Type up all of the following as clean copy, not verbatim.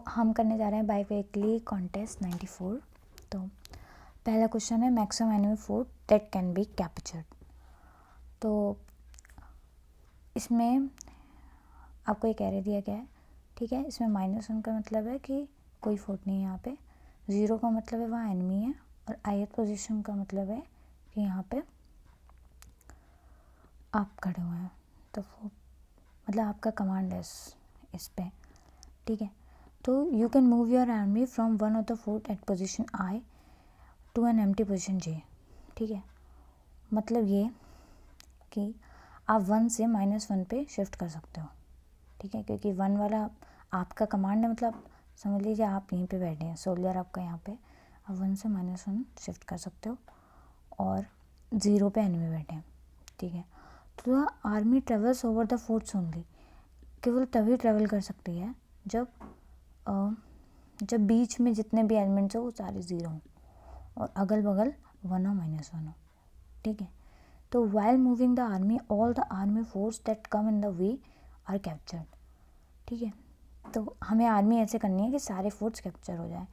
हम करने जा रहे हैं बाईवीकली कॉन्टेस्ट 94। तो पहला क्वेश्चन है maximum animal food that can be captured. तो इसमें आपको एक एरे दिया गया है, ठीक है। इसमें -1 का मतलब है कि कोई फूड नहीं है यहाँ पे, 0 का मतलब है वहाँ एनिमी है, और ith पोजीशन का मतलब है कि यहाँ पे आप खड़े हुए हैं। तो मतलब आपका कमांड है इस पे, ठीक है। तो you can move your army from one of the food at position I to an empty position J, ठीक है। मतलब ये कि आप 1 से -1 पे शिफ्ट कर सकते हो, ठीक है, क्योंकि 1 वाला आपका कमांड है, मतलब समझ लीजिए आप यहीं पे बैठे हैं, सोल्जर आपका यहाँ पे, आप 1 से -1 शिफ्ट कर सकते हो और 0 पे एनिमी बैठे हैं, ठीक है। तो the army travels over the foods only, केवल तभी ट्रेवल कर सकती है जब बीच में जितने भी एलिमेंट्स हो वो सारे 0 हों और अगल बगल 1 हो -1 हो, ठीक है। तो while moving the army all the army force that come in the way are captured, ठीक है। तो हमें आर्मी ऐसे करनी है कि सारे फोर्स कैप्चर हो जाए।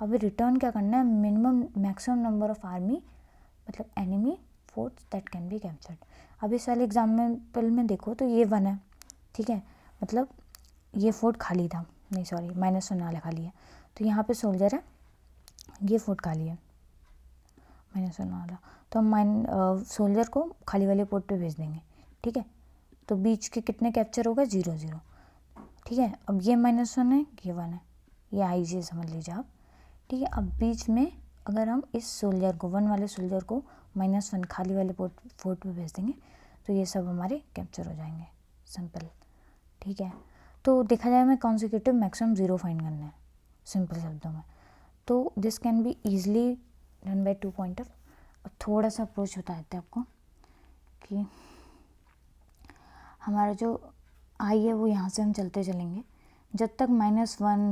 अभी रिटर्न क्या करना है, minimum maximum number of army मतलब enemy force that can be captured. अब इस वाले एग्जाम्पल में देखो तो ये 1 है, ठीक है, मतलब ये फोर्ट खाली था, नहीं सॉरी -1 वाला खाली है, तो यहाँ पे सोल्जर है, ये फोर्ट खाली है -1 वाला, तो हम सोल्जर को खाली वाले पोर्ट पे भेज देंगे, ठीक है। तो बीच के कितने कैप्चर होगा 0 0, ठीक है। अब ये -1 है, ये 1 है, ये IG समझ लीजिए आप, ठीक है। अब बीच में अगर हम इस सोल्जर को 1 वाले सोल्जर को -1 खाली वाले पोर्ट पे भेज देंगे तो ये सब हमारे कैप्चर हो जाएंगे, सिंपल, ठीक है। तो देखा जाए हमें कॉन्सिक्यूटिव मैक्सिमम 0 फाइंड करना है सिंपल शब्दों में। तो this can be easily done by 2 pointer. अब थोड़ा सा अप्रोच होता है आपको कि हमारा जो I है वो यहाँ से हम चलते चलेंगे, जब तक -1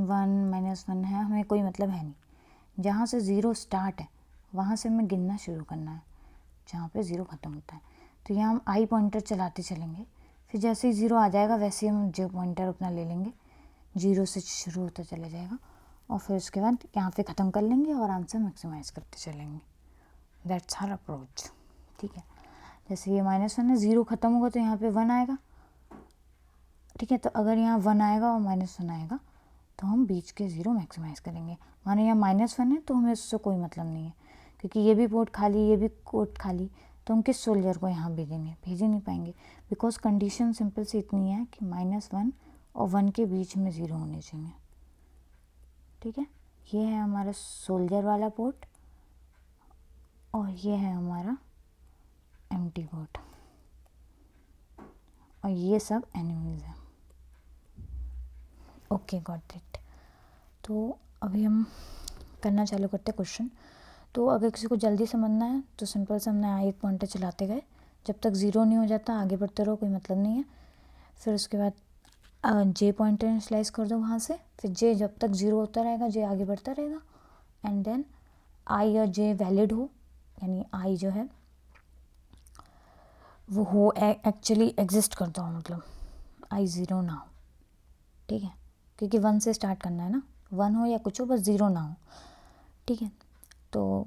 1 -1 है हमें कोई मतलब है नहीं, जहाँ से 0 स्टार्ट है वहाँ से हमें गिनना शुरू करना है जहाँ पे 0 ख़त्म होता है। तो यहाँ हम I पॉइंटर चलाते चलेंगे, फिर जैसे ही 0 आ जाएगा वैसे ही हम J पॉइंटर अपना ले लेंगे, 0 से शुरू होता चला जाएगा और फिर उसके बाद यहाँ पे ख़त्म कर लेंगे और आंसर मैक्सिमाइज़ करते चलेंगे। दैट्स आवर अप्रोच, ठीक है। जैसे ये -1 है, 0 ख़त्म होगा तो यहाँ पे 1 आएगा, ठीक है। तो अगर यहाँ 1 आएगा और -1 आएगा तो हम बीच के 0 मैक्सिमाइज़ करेंगे। मानो यहाँ -1 है तो हमें उससे कोई मतलब नहीं है, क्योंकि ये भी पोर्ट खाली, ये भी कोर्ट खाली, तो हम किस सोल्जर को यहाँ भेजेंगे, भेज ही नहीं पाएंगे, बिकॉज कंडीशन सिंपल से इतनी है कि -1 और 1 के बीच में 0 होने चाहिए, ठीक है। ये है हमारा सोल्जर वाला पोर्ट और ये है हमारा एम्प्टी पोर्ट और ये सब एनिमीज हैं। Okay got it. तो अभी हम करना चालू करते हैं क्वेश्चन। तो अगर किसी को जल्दी समझना है तो सिंपल से हमने एक पॉइंटर चलाते गए, जब तक 0 नहीं हो जाता आगे बढ़ते रहो, कोई मतलब नहीं है। फिर उसके बाद J पॉइंटर इनिशियलाइज कर दो वहाँ से, फिर J जब तक 0 होता रहेगा J आगे बढ़ता रहेगा, एंड देन I और J वैलिड हो, यानी I जो है वो हो एक्चुअली एग्जिस्ट करता हो, मतलब I 0 ना हो, ठीक है, क्योंकि 1 से स्टार्ट करना है ना, 1 हो या कुछ हो बस 0 ना हो, ठीक है। तो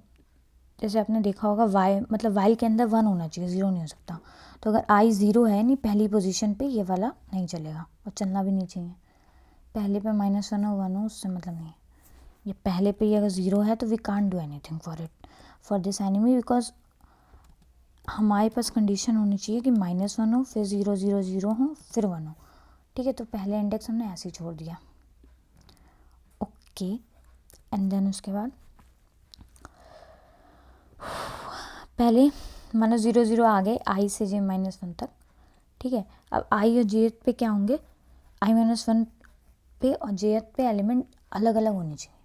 जैसे आपने देखा होगा वाई मतलब वाइल के अंदर 1 होना चाहिए, 0 नहीं हो सकता। तो अगर I 0 है नहीं पहली पोजीशन पे, ये वाला नहीं चलेगा और चलना भी नहीं चाहिए। पहले पे -1 हो 1 हो उससे मतलब नहीं है, ये पहले पे ही अगर 0 है तो we can't do anything for it for this enemy, because हमारे पास कंडीशन होनी चाहिए कि -1 हो फिर 0 0 0 हो फिर 1 हो, ठीक है। तो पहले इंडेक्स हमने ऐसे ही छोड़ दिया, ओके। एंड देन उसके बाद पहले मानो 0 0 आ गए I से J -1 तक, ठीक है। अब I और J पे क्या होंगे, I -1 पे और J पे एलिमेंट अलग अलग होने चाहिए,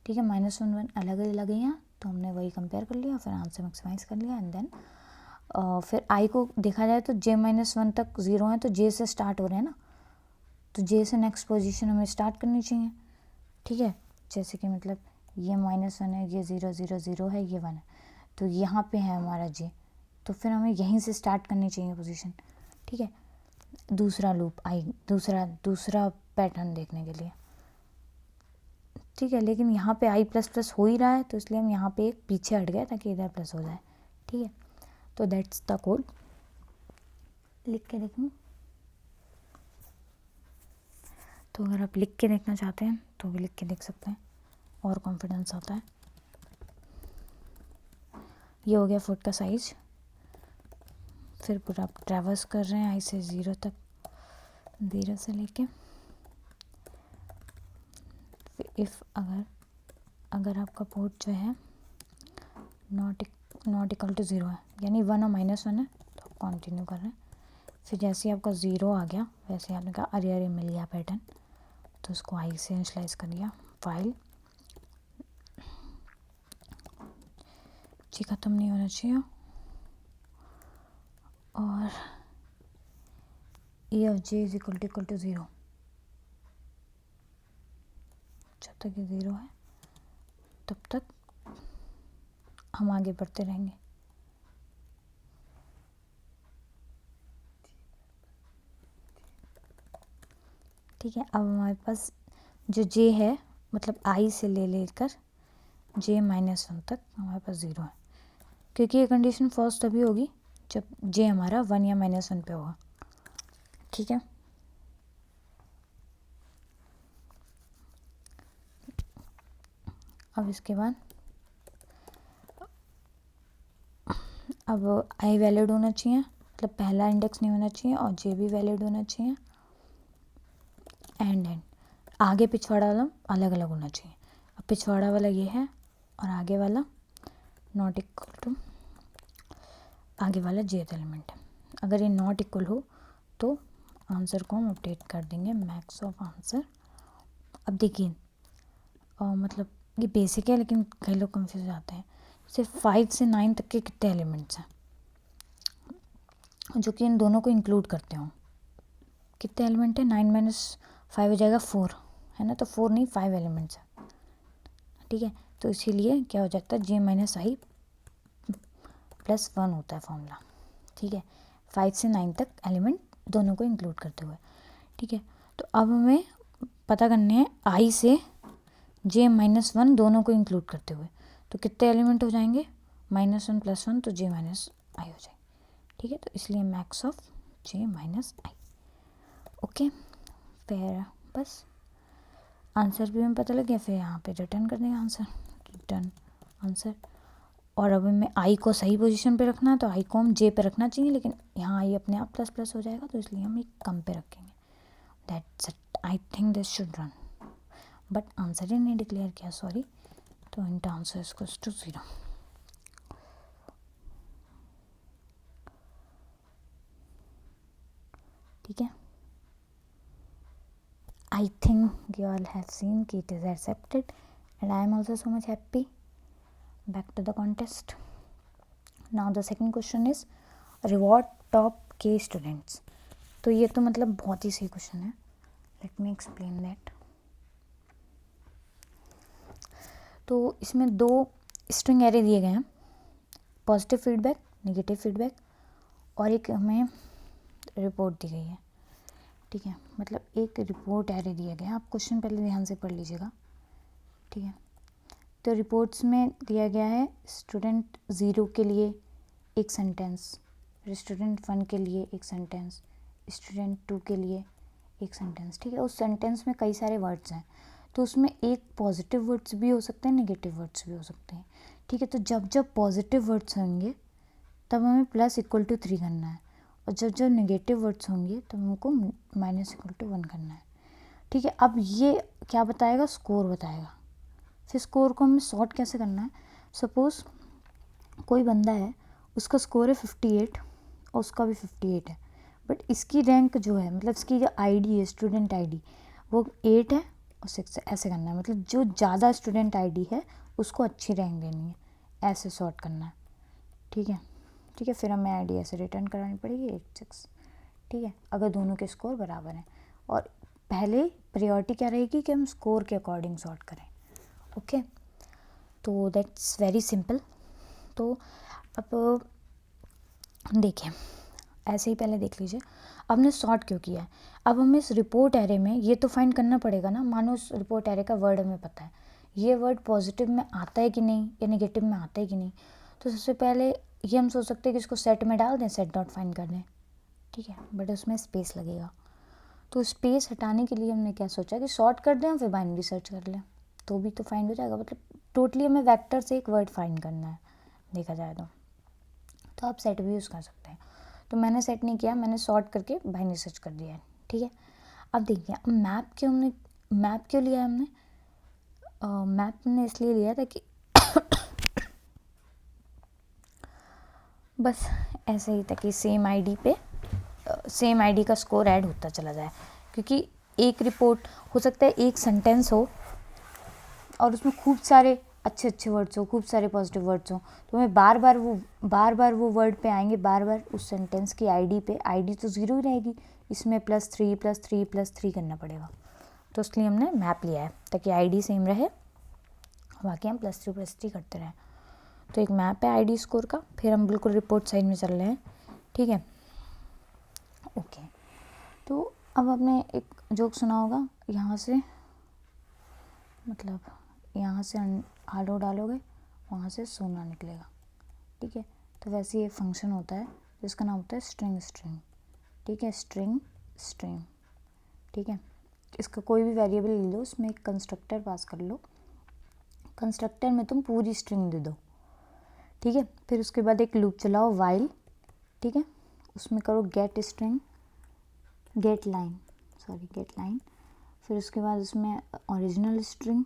ठीक है। -1 1 अलग अलग है यहाँ, तो हमने वही कंपेयर कर लिया, फिर आंसर मैक्सिमाइज कर लिया, एंड देन फिर I को देखा जाए तो J -1 तक 0 है तो J से स्टार्ट हो रहे हैं ना, तो J से नेक्स्ट पोजीशन हमें स्टार्ट करनी चाहिए, ठीक है। जैसे कि मतलब ये -1 है, ये 0 0 0 है, ये 1 है, तो यहाँ पे है हमारा J, तो फिर हमें यहीं से स्टार्ट करनी चाहिए पोजीशन, ठीक है। दूसरा लूप दूसरा पैटर्न देखने के लिए, ठीक है, लेकिन यहाँ पे आई प्लस प्लस हो ही रहा है, तो इसलिए हम यहाँ पे एक पीछे हट गए ताकि इधर प्लस हो जाए। ठीक है, तो दैट्स द कोड। लिख के देखूँ, तो अगर आप लिख के देखना चाहते हैं तो भी लिख के देख सकते हैं, और कॉन्फिडेंस आता है। ये हो गया फुट का साइज। फिर पूरा आप ट्रैवर्स कर रहे हैं आई से 0 तक, 0 से लेके इफ़ अगर आपका पोर्ट जो है नॉट इक्वल टू 0 है, यानी 1 और -1 है, तो आप कंटिन्यू कर रहे हैं। फिर जैसे ही आपका 0 आ गया वैसे आपने कहा अरे अरे मिल गया पैटर्न, तो उसको आई से इनिशियलाइज कर दिया। फाइल जी ख़त्म नहीं होना चाहिए, और A of J is equal to 0। जब तक ये 0 है तब तक हम आगे बढ़ते रहेंगे। ठीक है, अब हमारे पास जो जे है, मतलब आई से लेकर जे -1 तक हमारे पास 0 है, क्योंकि ये कंडीशन फॉल्स तभी होगी जब जे हमारा 1 या -1 पे होगा। ठीक है, अब इसके बाद अब आई वैलिड होना चाहिए, मतलब पहला इंडेक्स नहीं होना चाहिए, और जे भी वैलिड होना चाहिए, एंड आगे पिछवाड़ा वाला अलग अलग होना चाहिए। अब पिछवाड़ा वाला ये है और आगे वाला नॉट इक्वल टू, आगे वाला जेथ एलिमेंट है। अगर ये नॉट इक्वल हो तो आंसर को हम अपडेट कर देंगे मैक्स ऑफ आंसर। अब देखिए मतलब ये बेसिक है, लेकिन कई लोग कंफ्यूज जाते हैं। सिर्फ 5 से 9 तक के कितने एलिमेंट्स हैं जो कि इन दोनों को इंक्लूड करते हो? कितने एलिमेंट है? 9 - 5 हो जाएगा 4, है ना? तो 4 नहीं 5 एलिमेंट्स है। ठीक है, तो इसीलिए क्या हो जाता है, J - i+1 होता है फॉर्मूला। ठीक है, 5 से 9 तक एलिमेंट दोनों को इंक्लूड करते हुए। ठीक है, तो अब हमें पता करने हैं आई से J - 1 दोनों को इंक्लूड करते हुए, तो कितने एलिमेंट हो जाएंगे? -1 + 1, तो J - i हो जाएंगे। ठीक है, तो इसलिए max of J - i। Okay, फिर बस आंसर भी हमें पता लग गया। फिर यहाँ पे रिटर्न कर देंगे आंसर, रिटर्न आंसर। और अब हमें आई को सही पोजीशन पे रखना है, तो आई को हम जे पे रखना चाहिए, लेकिन यहाँ आई अपने आप ++ हो जाएगा, तो इसलिए हम एक कम पे रखेंगे। That's it, I think this should run, but answer ही नहीं डिक्लेयर किया, सॉरी। तो इंट आंसर इक्वल्स टू 0। ठीक है, I think you all have seen it is accepted, and I am also so much happy. Back to the contest. Now the second question is reward top K students. तो ये तो मतलब बहुत ही सही question है। Let me explain that. तो इसमें 2 string array दिए गए हैं, पॉजिटिव फीडबैक, नेगेटिव फीडबैक, और एक हमें रिपोर्ट दी गई है। ठीक है, मतलब एक रिपोर्ट एरे दिया गया है। आप क्वेश्चन पहले ध्यान से पढ़ लीजिएगा। ठीक है, तो रिपोर्ट्स में दिया गया है स्टूडेंट 0 के लिए एक सेंटेंस, स्टूडेंट 1 के लिए एक सेंटेंस, स्टूडेंट 2 के लिए एक सेंटेंस। ठीक है, उस सेंटेंस में कई सारे वर्ड्स हैं, तो उसमें एक पॉजिटिव वर्ड्स भी हो सकते हैं, नेगेटिव वर्ड्स भी हो सकते हैं। ठीक है, तो जब जब पॉजिटिव वर्ड्स होंगे तब हमें +=3 करना है, और जब जब नेगेटिव वर्ड्स होंगे तब हमको -=1 करना है। ठीक है, अब ये क्या बताएगा? स्कोर बताएगा। फिर स्कोर को हमें सॉर्ट कैसे करना है? सपोज़ कोई बंदा है, उसका स्कोर है 58 और उसका भी 58 है, बट इसकी रैंक जो है, मतलब इसकी जो आईडी है, स्टूडेंट आईडी, वो 8 है और 6 है। ऐसे करना है, मतलब जो ज़्यादा स्टूडेंट आईडी है उसको अच्छी रैंक देनी है, ऐसे सॉर्ट करना है। ठीक है, ठीक है, फिर हमें आईडी ऐसे रिटर्न करानी पड़ेगी 8 6। ठीक है, अगर दोनों के स्कोर बराबर हैं, और पहले प्रायोरिटी क्या रहेगी कि हम स्कोर के अकॉर्डिंग सॉर्ट करें। ओके, तो दैट्स वेरी सिंपल। तो अब देखिए, ऐसे ही पहले देख लीजिए। अब हमने सॉर्ट क्यों किया है, अब हमें इस रिपोर्ट एरे में ये तो फाइंड करना पड़ेगा ना। मानो उस रिपोर्ट एरे का वर्ड हमें पता है, ये वर्ड पॉजिटिव में आता है कि नहीं या नेगेटिव में आता है कि नहीं। तो सबसे पहले ये हम सोच सकते हैं कि इसको सेट में डाल दें, सेट डॉट फाइंड कर दें, ठीक है, बट उसमें स्पेस लगेगा। तो स्पेस हटाने के लिए हमने क्या सोचा कि सॉर्ट कर दें और फिर बाइनरी सर्च कर लें, तो भी तो फाइंड हो जाएगा। मतलब टोटली हमें वेक्टर से एक वर्ड फाइंड करना है देखा जाए तो आप सेट भी यूज़ कर सकते हैं। तो मैंने सेट नहीं किया, मैंने सॉर्ट करके बाइनरी सर्च कर दिया है, ठीक है। अब देखिए, अब मैप क्यों लिया है हमने, मैप हमने इसलिए लिया था कि बस ऐसे ही था कि सेम आईडी का स्कोर ऐड होता चला जाए, क्योंकि एक रिपोर्ट हो सकता है एक सेंटेंस हो और उसमें खूब सारे अच्छे वर्ड्स हो, खूब सारे पॉजिटिव वर्ड्स हो, तो हमें बार बार वो वर्ड पे आएंगे, बार बार उस सेंटेंस की आईडी तो ज़ीरो ही रहेगी, इसमें +3 करना पड़ेगा। तो इसलिए हमने मैप लिया है ताकि आईडी सेम रहे, बाकी हम +3 करते रहें। तो एक मैप है आईडी स्कोर का। फिर हम बिल्कुल रिपोर्ट साइड में चल रहे हैं, ठीक है, ओके। तो अब आपने एक जोक सुना होगा, यहाँ से मतलब यहाँ से आलू डालोगे, वहाँ से सोना निकलेगा, ठीक है। तो वैसे ये फंक्शन होता है जिसका नाम होता है स्ट्रिंग, ठीक है, स्ट्रिंग, ठीक है। इसका कोई भी वेरिएबल ले लो, उसमें एक कंस्ट्रक्टर पास कर लो, कंस्ट्रक्टर में तुम पूरी स्ट्रिंग दे दो, ठीक है। फिर उसके बाद एक लूप चलाओ वाइल, ठीक है, उसमें करो गेट लाइन, फिर उसके बाद उसमें ओरिजिनल स्ट्रिंग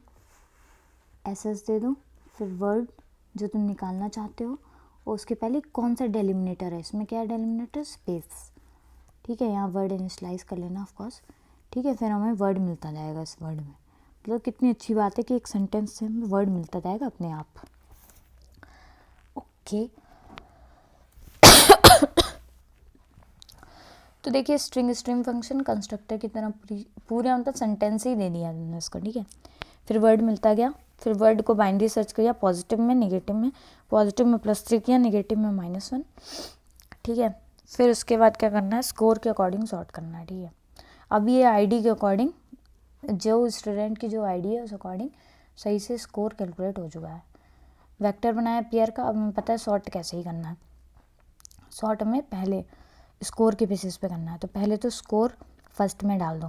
एसएस दे दो, फिर वर्ड जो तुम निकालना चाहते हो और उसके पहले कौन सा डेलिमिनेटर है, इसमें क्या है डेलिमिनेटर, स्पेस, ठीक है। यहाँ वर्ड इनिशियलाइज कर लेना ऑफ कोर्स, ठीक है। फिर हमें वर्ड मिलता जाएगा इस वर्ड में, मतलब कितनी अच्छी बात है कि एक सेंटेंस से हमें वर्ड मिलता जाएगा अपने आप, ओके। तो देखिए स्ट्रिंग फंक्शन कंस्ट्रक्टर की तरह पूरा मतलब सेंटेंस ही दे दिया हमने इसको, ठीक है। फिर वर्ड मिलता गया, फिर वर्ड को बाइनरी सर्च किया, पॉजिटिव में नेगेटिव में, पॉजिटिव में +3 किया, नेगेटिव में -1, ठीक है। फिर उसके बाद क्या करना है, स्कोर के अकॉर्डिंग सॉर्ट करना है, ठीक है। अब ये आईडी के अकॉर्डिंग, जो स्टूडेंट की जो आईडी है उस अकॉर्डिंग सही से स्कोर कैलकुलेट हो चुका है। वेक्टर बनाया पेयर का, अब हमें पता है सॉर्ट कैसे ही करना है। सॉर्ट हमें पहले स्कोर के बेसिस पे करना है, तो पहले तो स्कोर फर्स्ट में डाल दो,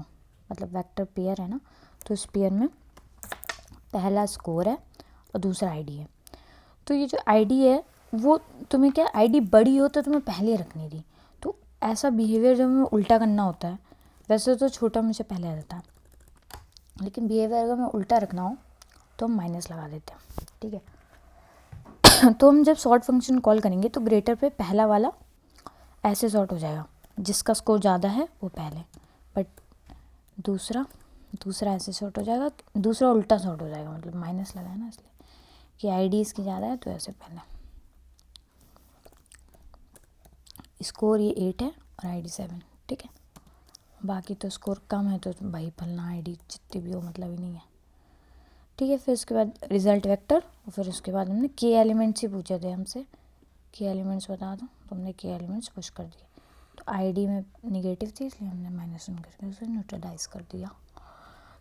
मतलब वेक्टर पेयर है ना, तो इस पेयर में पहला स्कोर है और दूसरा आईडी है। तो ये जो आईडी है वो तुम्हें क्या, आईडी बड़ी हो तो तुम्हें पहले रखनी थी, तो ऐसा बिहेवियर जब हमें उल्टा करना होता है, वैसे तो छोटा मुझे पहले आ जाता है, लेकिन बिहेवियर अगर हमें उल्टा रखना हो तो हम माइनस लगा देते हैं, ठीक है। तो हम जब सॉर्ट फंक्शन कॉल करेंगे तो ग्रेटर पे पहला वाला ऐसे सॉर्ट हो जाएगा, जिसका स्कोर ज़्यादा है वो पहले, बट दूसरा ऐसे सॉर्ट हो जाएगा, दूसरा उल्टा सॉर्ट हो जाएगा, मतलब माइनस लगा है ना इसलिए कि आईडी इसकी ज़्यादा है तो ऐसे पहले। स्कोर ये 8 है और आईडी 7, ठीक है। बाकी तो स्कोर कम है तो भाई फलना आईडी जितनी भी हो मतलब ही नहीं है, ठीक है। फिर उसके बाद रिजल्ट वेक्टर, और फिर उसके बाद हमने के एलिमेंट्स ही पूछे थे हमसे, के एलिमेंट्स बता दो, तो हमने के एलिमेंट्स पुश कर दिए। तो आईडी में नेगेटिव थी इसलिए हमने -1 करके उसे न्यूट्रलाइज कर दिया।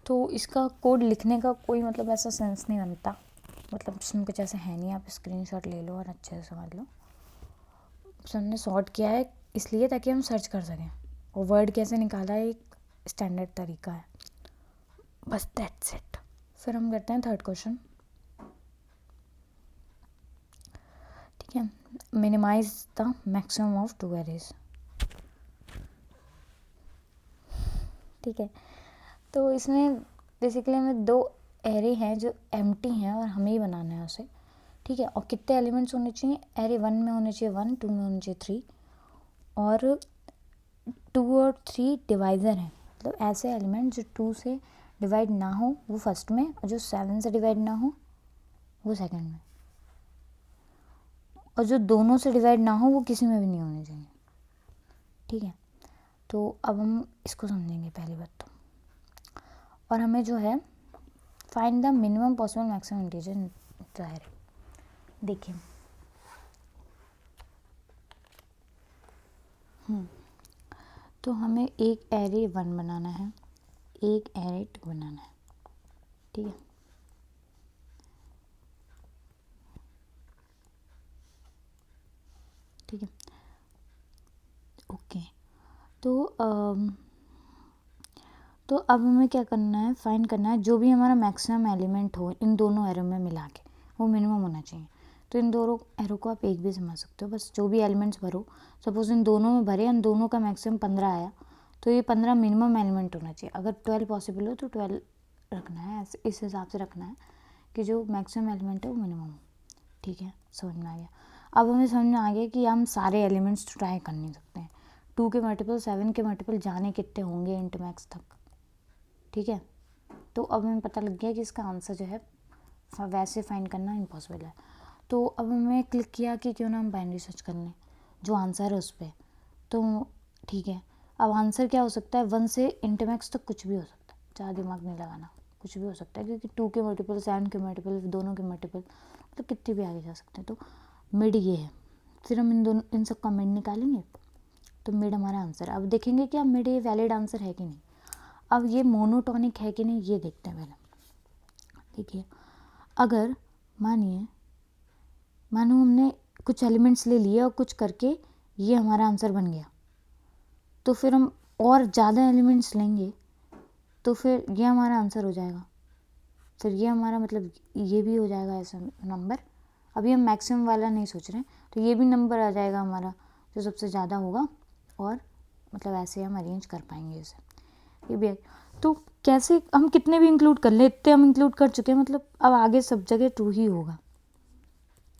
तो इसका कोड लिखने का कोई मतलब ऐसा सेंस नहीं बनता, मतलब इसमें कुछ ऐसा है नहीं, आप स्क्रीनशॉट ले लो और अच्छे से समझ लो। तो हमने सॉर्ट किया है इसलिए ताकि हम सर्च कर सकें, और वर्ड कैसे निकाला है एक स्टैंडर्ड तरीका है, बस दैट्स इट। फिर हम करते हैं थर्ड क्वेश्चन, ठीक है। Minimize the maximum of 2 arrays, ठीक है। तो इसमें बेसिकली हमें 2 एरे हैं जो एम्प्टी हैं और हमें ही बनाना है उसे, ठीक है। और कितने एलिमेंट्स होने चाहिए, एरे 1 में होने चाहिए 1, 2 में होने चाहिए 3, और 2 और 3 डिवाइज़र हैं, मतलब ऐसे एलिमेंट जो 2 से डिवाइड ना हो वो फर्स्ट में, और जो 7 से डिवाइड ना हो वो सेकंड में, और जो दोनों से डिवाइड ना हो वो किसी में भी नहीं होने चाहिए, ठीक है। तो अब हम इसको समझेंगे पहली बात तो, और हमें जो है find the minimum possible maximum integer in the array. देखिए तो हमें एक एरे 1 बनाना है, एक एरे 2 बनाना है, ठीक है। ठीक है, ओके। तो अब हमें क्या करना है, फाइंड करना है जो भी हमारा मैक्सिमम एलिमेंट हो इन दोनों एरो में मिला के, वो मिनिमम होना चाहिए। तो इन दोनों एरो को आप एक भी समझ सकते हो, बस जो भी एलिमेंट्स भरो, सपोज इन दोनों में भरे, इन दोनों का मैक्सिमम 15 आया, तो ये 15 मिनिमम एलिमेंट होना चाहिए। अगर 12 पॉसिबल हो तो 12 रखना है, ऐसे इस हिसाब से रखना है कि जो मैक्सिमम एलिमेंट है वो मिनिमम हो। ठीक है, समझ में आ गया। अब हमें समझ में आ गया कि हम सारे एलिमेंट्स ट्राई कर नहीं सकते हैं। 2 के मल्टीपल 7 के मल्टीपल जाने कितने होंगे इंट मैक्स तक। ठीक है, तो अब हमें पता लग गया कि इसका आंसर जो है वैसे फाइंड करना इम्पॉसिबल है। तो अब हमें क्लिक किया कि क्यों ना हम बाइनरी सर्च कर लें जो आंसर है उस पर। तो ठीक है, अब आंसर क्या हो सकता है, 1 से इंट मैक्स तक कुछ भी हो सकता है, ज़्यादा दिमाग नहीं लगाना, कुछ भी हो सकता है, क्योंकि 2 के मल्टीपल 7 के मल्टीपल दोनों के मल्टीपल तो कितने भी आगे जा सकते हैं। तो मिड ये है, फिर हम इन सब का मिड निकालेंगे, तो मिड हमारा आंसर। अब देखेंगे कि मिड ये वैलिड आंसर है कि नहीं। अब ये मोनोटॉनिक है कि नहीं ये देखते हैं पहले। देखिए, अगर मानो हमने कुछ एलिमेंट्स ले लिए और कुछ करके ये हमारा आंसर बन गया, तो फिर हम और ज़्यादा एलिमेंट्स लेंगे तो फिर ये हमारा आंसर हो जाएगा। फिर ये हमारा मतलब ये भी हो जाएगा ऐसा नंबर। अभी हम मैक्सिमम वाला नहीं सोच रहे हैं, तो ये भी नंबर आ जाएगा हमारा जो सबसे ज़्यादा होगा, और मतलब ऐसे हम अरेंज कर पाएंगे इसे। ये भी है। तो कैसे हम कितने भी इंक्लूड कर ले, इतने हम इंक्लूड कर चुके हैं, मतलब अब आगे सब जगह ट्रू ही होगा।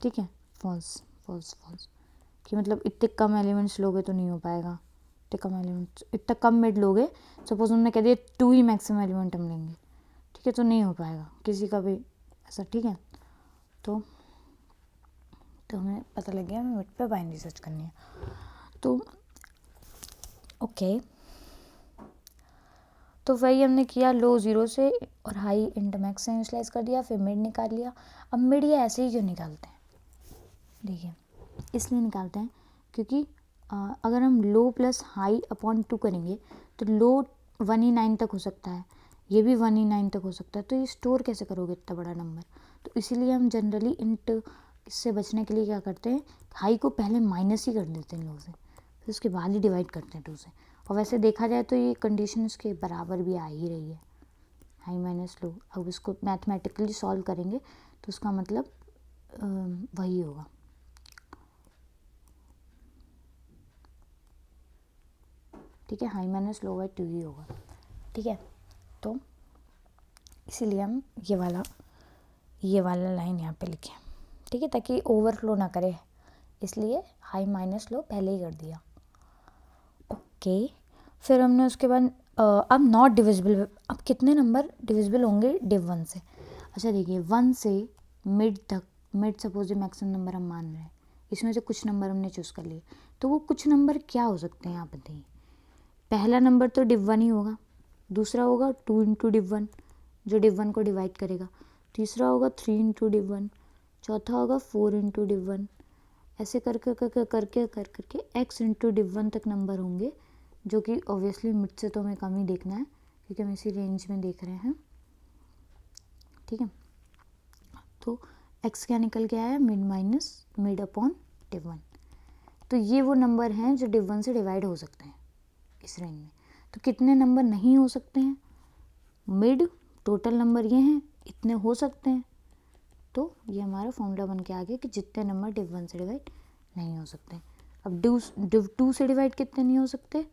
ठीक है, फॉल्स फॉल्स फॉल्स, कि मतलब इतने कम एलिमेंट्स लोगे तो नहीं हो पाएगा, इतने कम एलिमेंट्स, इतना कम मिड लोगे, सपोज उन्होंने कह दिया 2 ही मैक्सिमम एलिमेंट हम लेंगे, ठीक है, तो नहीं हो पाएगा किसी का भी ऐसा। ठीक है, तो हमें पता लग गया हमें मिड पे बाइनरी सर्च करनी है। तो ओके, तो वही हमने किया, लो 0 से और हाई इंट मैक्स से इनिशियलाइज कर दिया, फिर मिड निकाल लिया। अब मिड ये ऐसे ही क्यों निकालते हैं, देखिए इसलिए निकालते हैं क्योंकि अगर हम लो प्लस हाई अपॉन 2 करेंगे तो लो 1 ही 9 तक हो सकता है, ये भी 1 ही 9 तक हो सकता है, तो ये स्टोर कैसे करोगे इतना बड़ा नंबर। तो इसीलिए हम जनरली इंट इससे बचने के लिए क्या करते हैं, हाई को पहले माइनस ही कर देते हैं लो से, फिर उसके बाद ही डिवाइड करते हैं 2 से। और वैसे देखा जाए तो ये कंडीशन इसके बराबर भी आ ही रही है, हाई माइनस लो। अब इसको मैथमेटिकली सॉल्व करेंगे तो उसका मतलब वही होगा। ठीक है, हाई माइनस लो बाई 2 ही होगा। ठीक है, तो इसीलिए हम ये वाला लाइन यहाँ पे लिखे, ठीक है, ताकि ओवरफ्लो ना करे, इसलिए हाई माइनस लो पहले ही कर दिया। ओके, फिर हमने उसके बाद अब नॉट डिविजिबल, अब कितने नंबर डिविजिबल होंगे डिव 1 से। अच्छा देखिए, 1 से मिड तक, मिड सपोज मैक्सिमम नंबर हम मान रहे हैं, इसमें से कुछ नंबर हमने चूज़ कर लिए, तो वो कुछ नंबर क्या हो सकते हैं आप बताइए। पहला नंबर तो डिव 1 ही होगा, दूसरा होगा 2 इंटू डिव 1 जो डिव 1 को डिवाइड करेगा, तीसरा होगा 3 इंटू डिव 1, चौथा होगा 4 इंटू डिव 1, ऐसे करके एक्स इंटू डिव 1 तक नंबर होंगे, जो कि ऑब्वियसली मिड से तो हमें कम ही देखना है क्योंकि हम इसी रेंज में देख रहे हैं। ठीक है, तो एक्स क्या निकल के आया, mid minus mid upon div 1। तो ये वो नंबर हैं जो डिव 1 से डिवाइड हो सकते हैं इस रेंज में। तो कितने नंबर नहीं हो सकते हैं, मिड टोटल नंबर ये हैं, इतने हो सकते हैं। तो ये हमारा फॉर्मूला बन के आ गया कि जितने नंबर डिव 1 से डिवाइड नहीं हो सकते। अब डिव 2 से डिवाइड कितने नहीं हो सकते,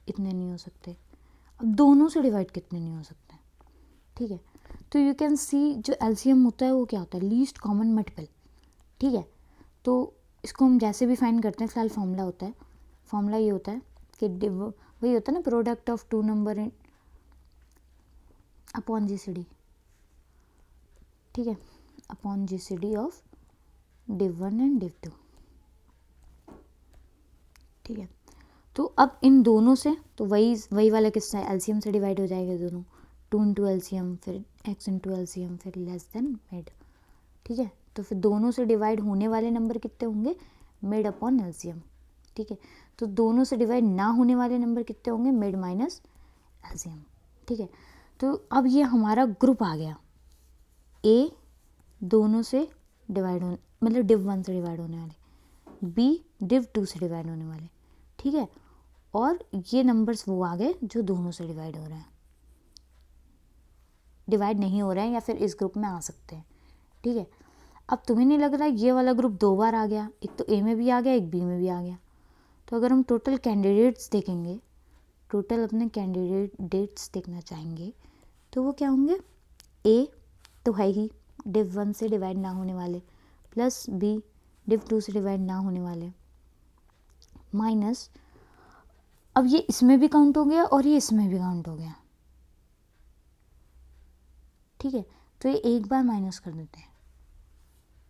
इतने नहीं हो सकते। अब दोनों से डिवाइड कितने नहीं हो सकते। ठीक है, तो यू कैन सी जो एलसीएम होता है वो क्या होता है, लीस्ट कॉमन मल्टीपल। ठीक है, तो इसको हम जैसे भी फाइंड करते हैं, फिलहाल फॉर्मूला होता है, फॉर्मूला ये होता है कि डिव वही होता है ना, product of 2 number upon GCD. ठीक है, upon GCD of div 1 and div 2। ठीक है, तो अब इन दोनों से तो वही वाला किस्सा है, एलसीएम से डिवाइड हो जाएगा दोनों, 2 इंटू एलसीएम फिर एक्स इंटू एलसीएम फिर लेस देन मिड। ठीक है, तो फिर दोनों से डिवाइड होने वाले नंबर कितने होंगे, मिड अपॉन एलसीएम। ठीक है। तो दोनों से डिवाइड ना होने वाले नंबर कितने होंगे, मिड माइनस एलसीएम, ठीक है। तो अब ये हमारा ग्रुप आ गया, ए दोनों से डिवाइड होने मतलब डिव 1 से डिवाइड होने वाले, बी डिव 2 से डिवाइड होने वाले, ठीक है। और ये नंबर्स वो आ गए जो दोनों से डिवाइड हो रहे हैं, डिवाइड नहीं हो रहे हैं या फिर इस ग्रुप में आ सकते हैं, ठीक है। अब तुम्हें नहीं लग रहा ये वाला ग्रुप 2 बार आ गया, एक तो ए में भी आ गया, एक बी में भी आ गया। तो अगर हम टोटल कैंडिडेट्स देखेंगे, टोटल अपने कैंडिडेट्स देखना चाहेंगे, तो वो क्या होंगे, ए तो है ही डिव 1 से डिवाइड ना होने वाले, प्लस बी डिव 2 से डिवाइड ना होने वाले, माइनस अब ये इसमें भी काउंट हो गया और ये इसमें भी काउंट हो गया, ठीक है। तो ये एक बार माइनस कर देते हैं,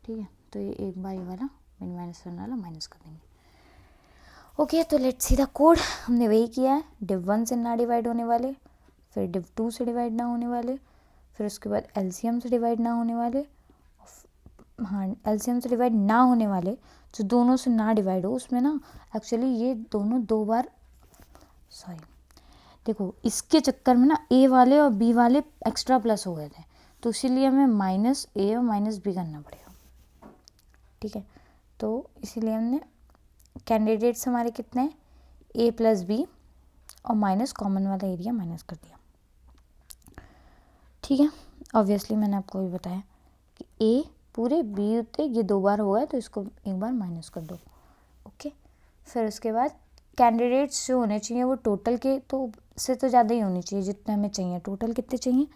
ठीक है। तो ये एक बार ये वाला मिड माइनस करने वाला माइनस कर देंगे, ओके। तो लेट्स सी द कोड, हमने वही किया है, डिव 1 से ना डिवाइड होने वाले, फिर डिव 2 से डिवाइड ना होने वाले, फिर उसके बाद एलसीएम से डिवाइड ना होने वाले, हाँ एलसीएम से डिवाइड ना होने वाले जो दोनों से ना डिवाइड हो, उसमें ना एक्चुअली ये दोनों 2 बार, सॉरी देखो इसके चक्कर में ना ए वाले और बी वाले एक्स्ट्रा प्लस हो गए थे, तो इसीलिए हमें माइनस ए और माइनस बी करना पड़ेगा, ठीक है। तो इसीलिए हमने कैंडिडेट्स हमारे कितने हैं, ए प्लस बी और माइनस कॉमन वाला एरिया माइनस कर दिया, ठीक है। ऑब्वियसली मैंने आपको भी बताया कि ए पूरे बी होते ये 2 बार हो गया, तो इसको एक बार माइनस कर दो, ओके। फिर उसके बाद कैंडिडेट्स जो होने चाहिए वो टोटल के तो से तो ज़्यादा ही होनी चाहिए जितने हमें चाहिए, टोटल कितने चाहिए,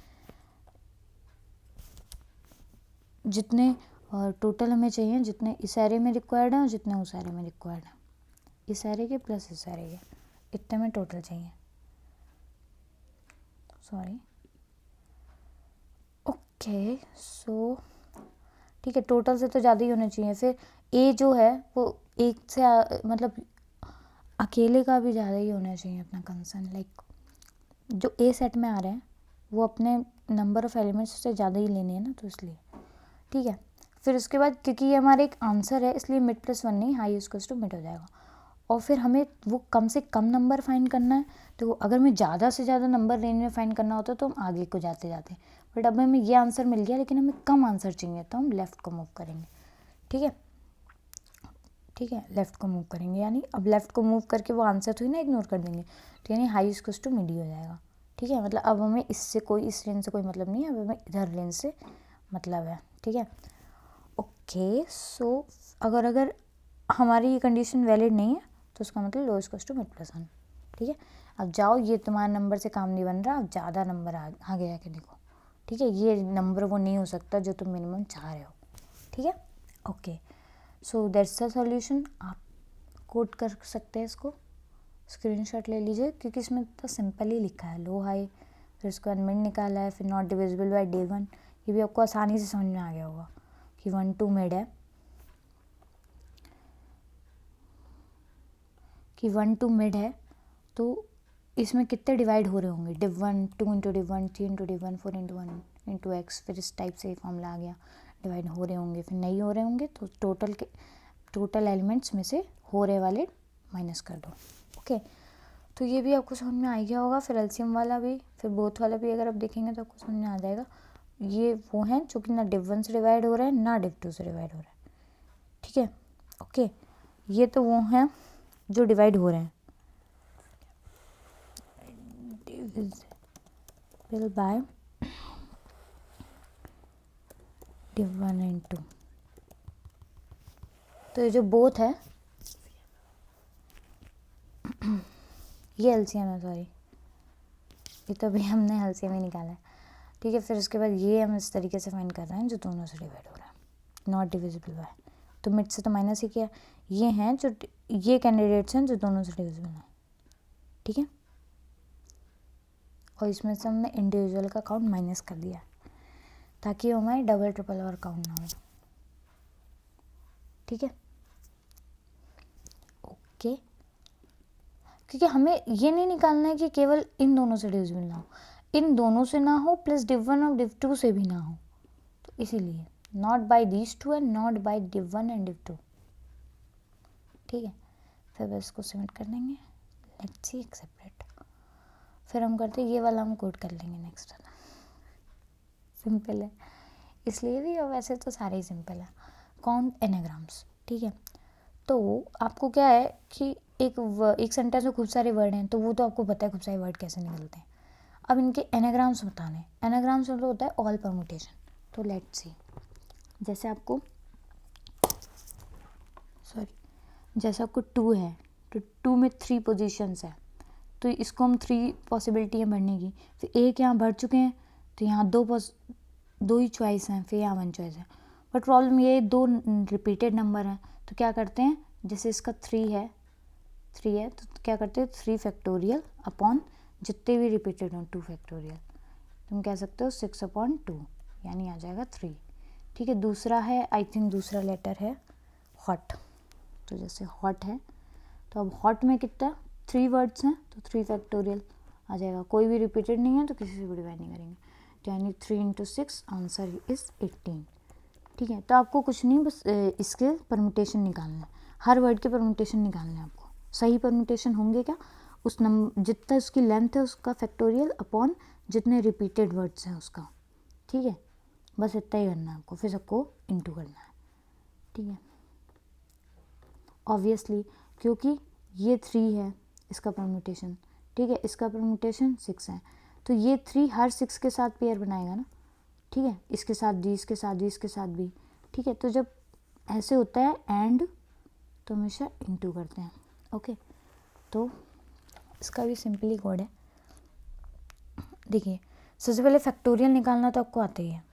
जितने टोटल हमें चाहिए जितने इस एरे में रिक्वायर्ड है और जितने उस एरे में रिक्वायर्ड है, इस एरे के प्लस इस एरे के, इतने में टोटल चाहिए, सॉरी, ओके। सो ठीक है, टोटल से तो ज़्यादा ही होने चाहिए। फिर ए जो है वो एक से मतलब अकेले का भी ज़्यादा ही होना चाहिए अपना कंसर्न, लाइक जो ए सेट में आ रहे हैं वो अपने नंबर ऑफ एलिमेंट्स से ज़्यादा ही लेने हैं ना, तो इसलिए, ठीक है। फिर उसके बाद क्योंकि ये हमारा एक आंसर है इसलिए मिड प्लस 1 नहीं, हाई इक्वल्स टू मिड हो जाएगा। और फिर हमें वो कम से कम नंबर फाइंड करना है, तो अगर हमें ज़्यादा से ज़्यादा नंबर रेंज में फाइंड करना होता तो हम आगे को जाते जाते, बट अब हमें ये आंसर मिल गया लेकिन हमें कम आंसर चाहिए तो हम लेफ़्ट को मूव करेंगे, ठीक है, ठीक है। लेफ़्ट को मूव करेंगे यानी अब लेफ़्ट को मूव करके वो आंसर थोड़ी ना इग्नोर कर देंगे, तो यानी हाई इक्वल्स टू मिड ही हो जाएगा, ठीक है। मतलब अब हमें इससे कोई इस रेंज से कोई मतलब नहीं है, अब हमें इधर रेंज से मतलब है, ठीक है, ओके। सो अगर हमारी ये कंडीशन वैलिड नहीं है तो उसका मतलब लो इक्वल्स टू मिड प्लस 1, ठीक है। अब जाओ, ये तुम्हारे नंबर से काम नहीं बन रहा, अब ज़्यादा नंबर आगे आके देखो, ठीक है। ये नंबर वो नहीं हो सकता जो तुम मिनिमम चाह रहे हो, ठीक है, okay. So that's the solution, आप कोड कर सकते हैं इसको, स्क्रीनशॉट ले लीजिए क्योंकि इसमें तो सिंपल ही लिखा है, लो हाई, फिर उसके बाद मिड निकाला है, फिर नॉट डिविजिबल बाय डे 1, ये भी आपको आसानी से समझ में आ गया होगा कि 1 2 मिड है, कि 1 2 मिड है, तो इसमें कितने डिवाइड हो रहे होंगे, div 1 2 into div 1 3 into div 1 4 into 1 into x, फिर इस टाइप से फॉर्मूला आ गया, डिवाइड हो रहे होंगे, फिर नहीं हो रहे होंगे तो टोटल एलिमेंट्स में से हो रहे वाले माइनस कर दो, ओके। तो ये भी आपको समझ में आ गया होगा। फिर एलसीएम वाला भी, फिर बोथ वाला भी अगर आप देखेंगे तो आपको समझ में आ जाएगा। ये वो हैं जो कि ना डिव 1 से डिवाइड हो रहे हैं ना डिव 2 से डिवाइड हो रहे हैं, ठीक है, ओके। ये तो वो हैं जो डिवाइड हो रहे हैं डिविजिबल बाय डिव 1 एंड 2, तो ये जो बोथ है ये एलसीएम है, सॉरी ये तो अभी हमने एलसीएम ही निकाला है, ठीक है। फिर उसके बाद ये हम इस तरीके से फाइंड कर रहे हैं जो दोनों से डिवाइड हो रहा है, नॉट डिविजिबल बाय, तो मिड से तो माइनस ही किया, ये हैं जो ये कैंडिडेट्स हैं जो दोनों से डिविजिबल हैं, ठीक है। और इसमें से हमने इंडिविजुअल का काउंट माइनस कर दिया ताकि हमारे डबल ट्रिपल और काउंट ना हो, ठीक है, ओके। क्योंकि हमें ये नहीं निकालना है कि केवल इन दोनों से डिविजिबल ना हो, इन दोनों से ना हो प्लस डिव 1 और डिव 2 से भी ना हो, तो इसीलिए not by these two and not by div 1 and div 2, ठीक है। फिर बस इसको सबमिट कर देंगे, लेट्स सी एक्सेप्ट इट। फिर हम करते ये वाला हम कोड कर लेंगे नेक्स्ट वाला, सिंपल है इसलिए भी, और वैसे तो सारे ही सिंपल है। काउंट एनाग्राम्स, ठीक है। तो आपको क्या है कि एक सेंटेंस में खूब सारे वर्ड हैं, तो वो तो आपको पता है खूब सारे वर्ड कैसे निकलते हैं। अब इनके एनाग्राम्स बताने, एनाग्राम्स मतलब होता है ऑल परमुटेशन। तो लेट्स सी, जैसे आपको जैसे आपको 2 है, तो 2 में 3 पोजीशंस है, तो इसको हम 3 पॉसिबिलिटी है भरने की। फिर एक यहाँ भर चुके हैं, तो यहाँ दो ही चॉइस हैं, फिर यहाँ 1 चॉइस है। बट प्रॉब्लम ये 2 रिपीटेड नंबर हैं, तो क्या करते हैं, जैसे इसका 3 है तो क्या करते हैं 3 फैक्टोरियल अपॉन जितने भी रिपीटेड हों 2 फैक्टोरियल, तुम कह सकते हो 6/2, यानी आ जाएगा 3, ठीक है। दूसरा है, आई थिंक दूसरा लेटर है हॉट, तो जैसे हॉट है, तो अब हॉट में कितना 3 वर्ड्स हैं, तो 3 फैक्टोरियल आ जाएगा। कोई भी रिपीटेड नहीं है तो किसी से भी डिवाइड नहीं करेंगे, तो यानी 3 × 6 आंसर इज़ 18, ठीक है। तो आपको कुछ नहीं, बस इसके परम्यूटेशन निकालना है, हर वर्ड के परम्यूटेशन निकालना है आपको। सही परम्यूटेशन होंगे क्या, उस नंबर जितना उसकी लेंथ है उसका फैक्टोरियल अपॉन जितने रिपीटेड वर्ड्स हैं उसका, ठीक है। बस इतना ही करना है आपको, फिर सबको इंटू करना है, ठीक है। ऑब्वियसली क्योंकि ये 3 है इसका परम्यूटेशन, ठीक है, इसका परम्यूटेशन 6 है, तो ये 3 हर 6 के साथ पेयर बनाएगा ना, ठीक है, इसके साथ भी, इसके साथ भी, इसके साथ भी, ठीक है। तो जब ऐसे होता है एंड, तो हमेशा इंटू करते हैं, ओके। तो इसका भी सिंपली कोड है, देखिए सबसे पहले फैक्टोरियल निकालना तो आपको आता ही है,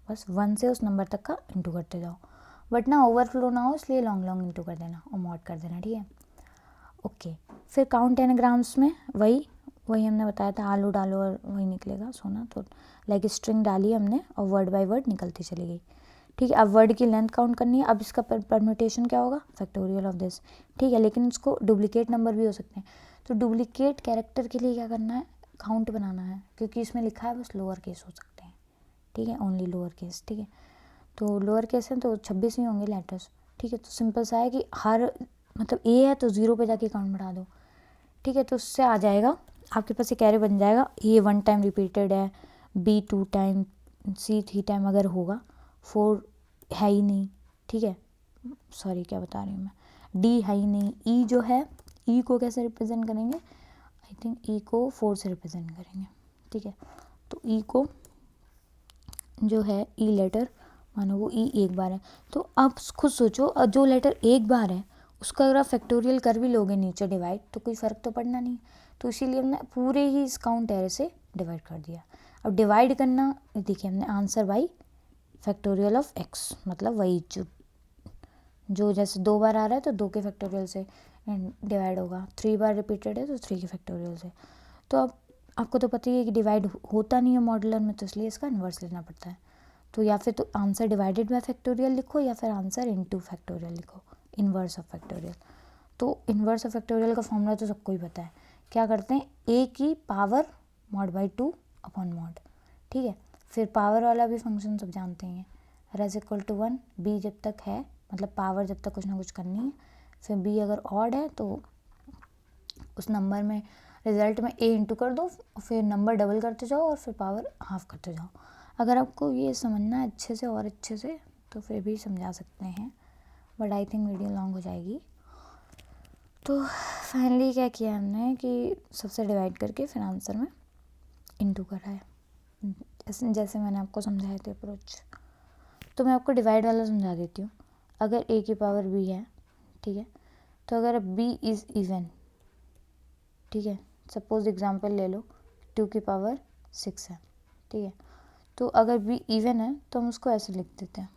बस 1 से उस नंबर तक का इंटू करते जाओ, बट ना ओवरफ्लो ना हो इसलिए लॉन्ग लॉन्ग इंटू कर देना और मॉड कर देना, ठीक है, ओके। फिर काउंट एनाग्राम्स में वही हमने बताया था, आलू डालो और वही निकलेगा सोना, तो लाइक स्ट्रिंग डाली हमने और वर्ड बाय वर्ड निकलती चली गई, ठीक है। अब वर्ड की लेंथ काउंट करनी है, अब इसका परम्यूटेशन क्या होगा, फैक्टोरियल ऑफ दिस, ठीक है। लेकिन इसको डुप्लीकेट नंबर भी हो सकते हैं, तो डुप्लीकेट कैरेक्टर के लिए क्या करना है, काउंट बनाना है, क्योंकि इसमें लिखा है बस लोअर केस हो सकते हैं, ठीक है, ओनली लोअर केस, ठीक है। तो लोअर केस है तो 26 ही होंगे लेटर्स, ठीक है। तो सिंपल सा है कि हर मतलब ए है तो 0 पे जाके काउंट बढ़ा दो, ठीक है। तो उससे आ जाएगा आपके पास एक एरे बन जाएगा, ए 1 टाइम रिपीटेड है, बी 2 टाइम, सी 3 टाइम अगर होगा, 4 है ही नहीं, ठीक है, सॉरी क्या बता रही हूँ मैं, डी है ही नहीं, ई जो है, ई को कैसे रिप्रेजेंट करेंगे, आई थिंक ई को 4 से रिप्रेजेंट करेंगे, ठीक है। तो ई को जो है ई लेटर मानो वो ई एक बार है, तो आप खुद सोचो जो लेटर एक बार है उसका अगर आप फैक्टोरियल कर भी लोगे नीचे डिवाइड, तो कोई फ़र्क तो पड़ना नहीं, तो इसीलिए हमने पूरे ही इस काउंट एरे से डिवाइड कर दिया। अब डिवाइड करना, देखिए हमने answer by factorial of x, मतलब वही जो जैसे 2 बार आ रहा है तो 2 के फैक्टोरियल से डिवाइड होगा, 3 बार रिपीटेड है तो 3 के फैक्टोरियल से। तो अब आपको तो पता ही है कि डिवाइड होता नहीं है मॉडुलर में, तो इसलिए इसका इन्वर्स लेना पड़ता है। तो या फिर तो आंसर डिवाइडेड बाय फैक्टोरियल लिखो या फिर आंसर इनटू फैक्टोरियल लिखो, इन्वर्स ऑफ फैक्टोरियल। तो इन्वर्स ऑफ फैक्टोरियल का फॉर्मूला तो सबको ही पता है, क्या करते हैं ए की power mod by 2 upon mod, ठीक है। फिर पावर वाला भी फंक्शन सब जानते हैं, रेज इक्वल टू 1, बी जब तक है मतलब पावर जब तक कुछ ना कुछ करनी है, फिर बी अगर ऑड है तो उस नंबर में रिजल्ट में ए इंटू कर दो, फिर नंबर डबल करते जाओ और फिर पावर हाफ करते जाओ। अगर आपको ये समझना है अच्छे से और अच्छे से तो फिर भी समझा सकते हैं, but I think video long हो जाएगी। तो फाइनली क्या किया हमने कि सबसे डिवाइड करके फिर आंसर में इंटू करा है, जैसे मैंने आपको समझाए थे अप्रोच। तो मैं आपको डिवाइड वाला समझा देती हूँ। अगर ए की पावर बी है, ठीक है, तो अगर बी इज़ इवन, ठीक है, सपोज एग्जांपल ले लो 2 की पावर 6 है, ठीक है, तो अगर बी इवन है तो हम उसको ऐसे लिख देते हैं,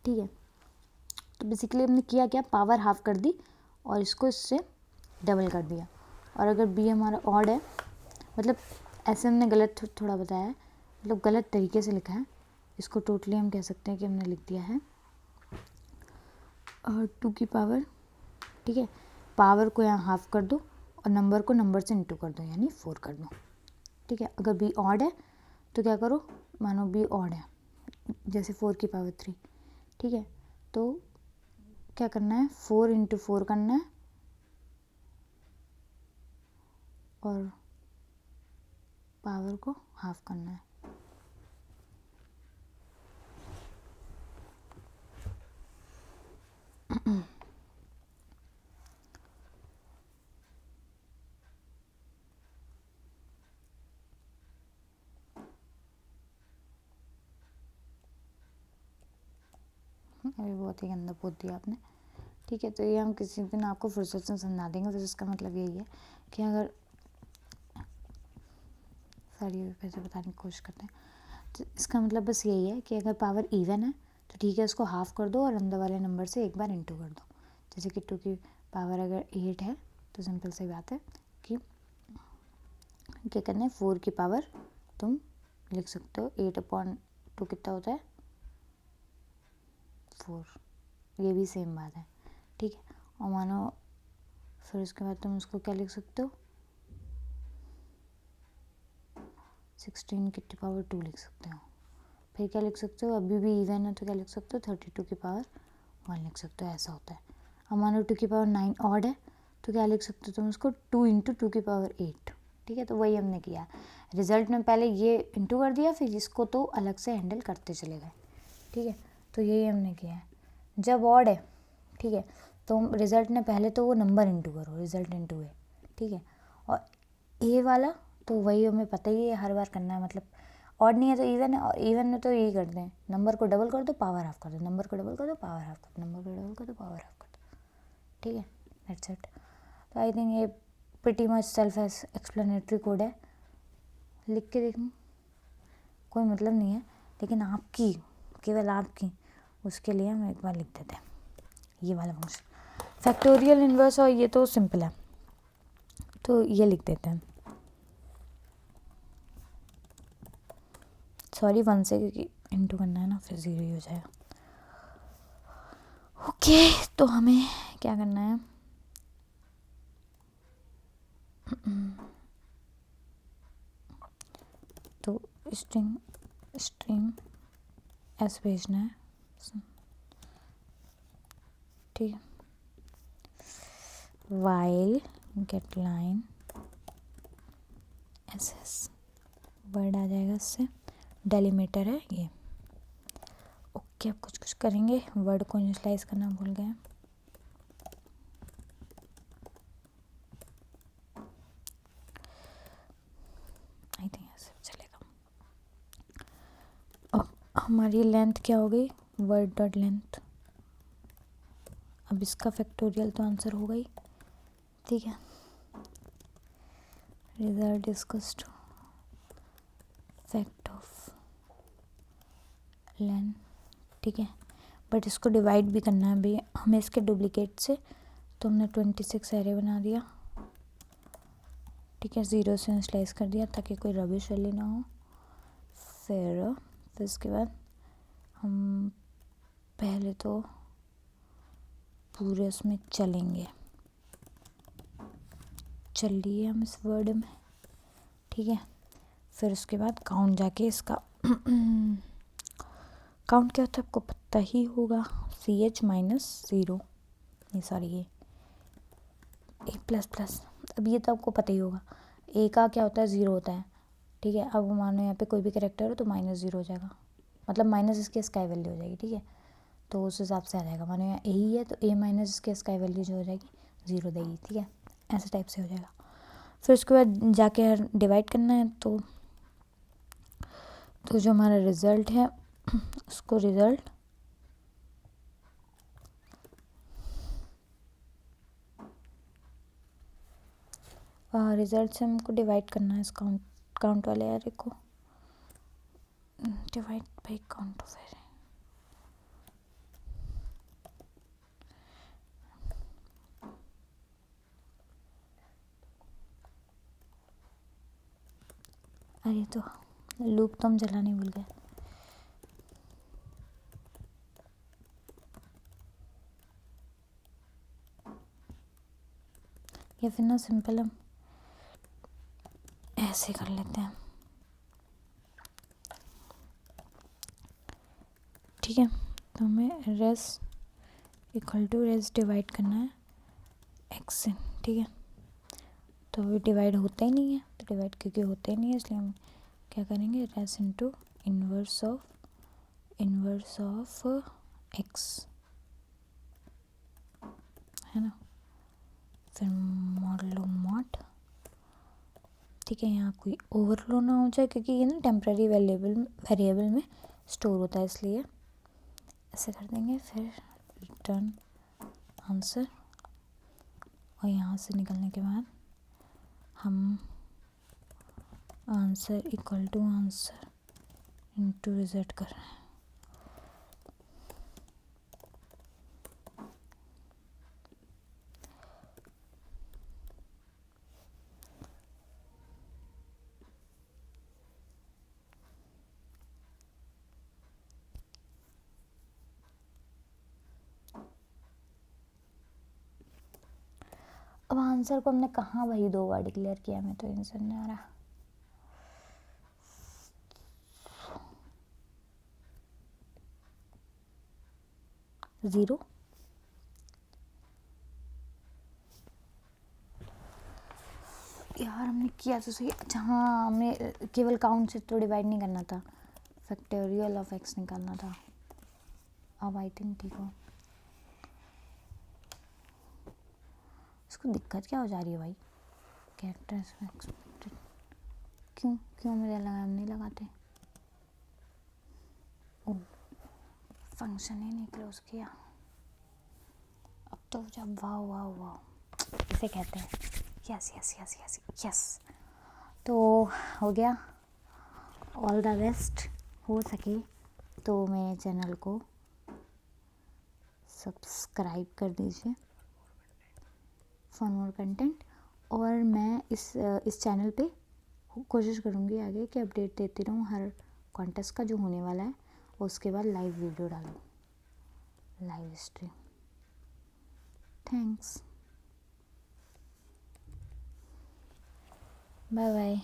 ठीक है। तो बेसिकली हमने किया क्या, पावर हाफ कर दी और इसको इससे डबल कर दिया। और अगर बी हमारा ऑड है, मतलब ऐसे हमने गलत थोड़ा बताया है, मतलब गलत तरीके से लिखा है, इसको टोटली हम कह सकते हैं कि हमने लिख दिया है 2 की पावर, ठीक है, पावर को यहाँ हाफ कर दो और नंबर को नंबर से इंटू कर दो यानी 4 कर दो, ठीक है। अगर बी ऑड है तो क्या करो, मानो बी ऑड है जैसे 4 की पावर 3, ठीक है, तो क्या करना है, 4 × 4 करना है और पावर को हाफ करना है। अभी बहुत ही गंदा पोत दिया आपने, ठीक है। तो ये हम किसी दिन आपको फुर्सत से समझा देंगे। तो इसका मतलब यही है कि अगर सारी पैसे बताने की कोशिश करते हैं, तो इसका मतलब बस यही है कि अगर पावर इवन है तो ठीक है, उसको हाफ कर दो और अंदर वाले नंबर से एक बार इंटू कर दो। जैसे कि 2 की पावर अगर 8 है तो सिंपल सी बात है कि क्या करना है, 4 की पावर तुम लिख सकते हो 8/2 कितना होता है, 4। ये भी सेम बात है, ठीक है। और मानो फिर उसके बाद तुम उसको क्या लिख सकते हो, 16 की पावर 2 लिख सकते हो। फिर क्या लिख सकते हो, अभी भी इवन है तो क्या लिख सकते हो, 32 की पावर 1 लिख सकते हो। ऐसा होता है। अब मानो 2 की पावर 9 ऑड है तो क्या लिख सकते हो तुम उसको, 2 × 2 की पावर 8, ठीक है। तो वही हमने किया, रिजल्ट में पहले ये इंटू कर दिया, फिर इसको तो अलग से हैंडल करते चले गए, ठीक है। तो यही हमने किया है। जब ऑड है, ठीक है, तो रिजल्ट में पहले तो वो नंबर इंटू करो, रिजल्ट इंटू है, ठीक है। और ए वाला तो वही हमें पता ही है, हर बार करना है। मतलब ऑड नहीं है तो इवन है, और इवन में तो यही करते हैं, नंबर को डबल कर दो पावर हाफ कर दो, नंबर को डबल कर दो पावर हाफ कर दो, नंबर को डबल कर दो पावर हाफ कर दो, ठीक है। That's it. तो आई थिंक ये pretty much self explanatory code है। लिख के देखूँ कोई मतलब नहीं है, लेकिन आपकी, केवल आपकी, उसके लिए हम एक बार लिख देते हैं ये वाला फंक्शन, फैक्टोरियल इन्वर्स। और ये तो सिंपल है, तो ये लिख देते हैं, सॉरी 1 से, क्योंकि इंटू करना है ना, फिर 0 ही हो जाएगा। ओके, तो हमें क्या करना है, तो स्ट्रिंग एस भेजना है, ठीक है। While get line S S, word आ जाएगा इससे, डेलीमीटर है ये। ओके, अब कुछ करेंगे, वर्ड को इनिशियलाइज करना भूल गए। आई थिंक ऐसे चलेगा। अब हमारी लेंथ क्या हो गई, वर्ड डॉट लेंथ। अब इसका फैक्टोरियल तो आंसर होगा ही, ठीक है। Result is two fact of length, ठीक है। बट इसको डिवाइड भी करना है भाई हमें इसके डुप्लीकेट से, तो हमने 26 एरे बना दिया, ठीक है। 0 से स्लाइस कर दिया ताकि कोई रबिश वैल्यू ना हो। फिर इसके बाद हम पहले तो पूरे उसमें चलेंगे, चल लिए हम इस वर्ड में, ठीक है। फिर उसके बाद काउंट जाके इसका काउंट क्या होता है आपको पता ही होगा, CH -0, नहीं सॉरी ये A++। अब ये तो आपको पता ही होगा, A का क्या होता है, 0 होता है, ठीक है। अब मानो यहाँ पे कोई भी कैरेक्टर हो तो -0 हो जाएगा, मतलब माइनस इसकी स्काई वैल्यू हो जाएगी, ठीक है। तो उस हिसाब से आ जाएगा, मानो यहाँ A ही है तो A- इसकी स्काई वैल्यू जो हो जाएगी 0 देगी, ठीक है। ऐसे टाइप से हो जाएगा। फिर उसके बाद जाके डिवाइड करना है, तो जो हमारा रिज़ल्ट है उसको रिज़ल्ट से हमको डिवाइड करना है इस काउंट वाले एरे को, divide by count of array. अरे तो लूप तो हम चलाने भूल गए। या फिर ना सिंपल हम ऐसे कर लेते हैं, ठीक है। तो हमें res equal to res divide करना है एक्स से, ठीक है। तो अभी डिवाइड होता ही नहीं है, तो डिवाइड क्योंकि होते ही नहीं है इसलिए हम क्या करेंगे, res into inverse of x, है ना। फिर मॉडलो मॉड, ठीक है। यहाँ कोई ओवरफ्लो ना हो जाए क्योंकि ये ना टेम्प्रेरी वेरिएबल में स्टोर होता है, इसलिए ऐसे कर देंगे। फिर रिटर्न आंसर, और यहाँ से निकलने के बाद हम answer equal to answer into result कर रहे हैं। अब आंसर को हमने कहाँ भाई 2 बार डिक्लेयर किया, मैं तो आंसर नहीं आ रहा। ज़ीरो, यार हमने किया तो सही। अच्छा हाँ, हमें केवल काउंट से तो डिवाइड नहीं करना था, फैक्टोरियल ऑफ एक्स निकालना था। अब आई थिंक ठीक हो। इसको दिक्कत क्या हो जा रही है भाई, कैरेक्टर्स एक्सपेक्टेड, क्यों क्यों मुझे लगा हम नहीं लगाते। ओ, फंक्शन ही नहीं क्लोज किया। अब तो जब वाह वाह वाह इसे कहते हैं, yes yes yes yes yes. तो हो गया, ऑल द बेस्ट। हो सके तो मेरे चैनल को सब्सक्राइब कर दीजिए फॉर मोर कंटेंट। और मैं इस चैनल पे कोशिश करूँगी आगे कि अपडेट देती रहूँ हर कॉन्टेस्ट का जो होने वाला है, उसके बाद लाइव वीडियो डालूँ, live stream. Thanks, bye bye.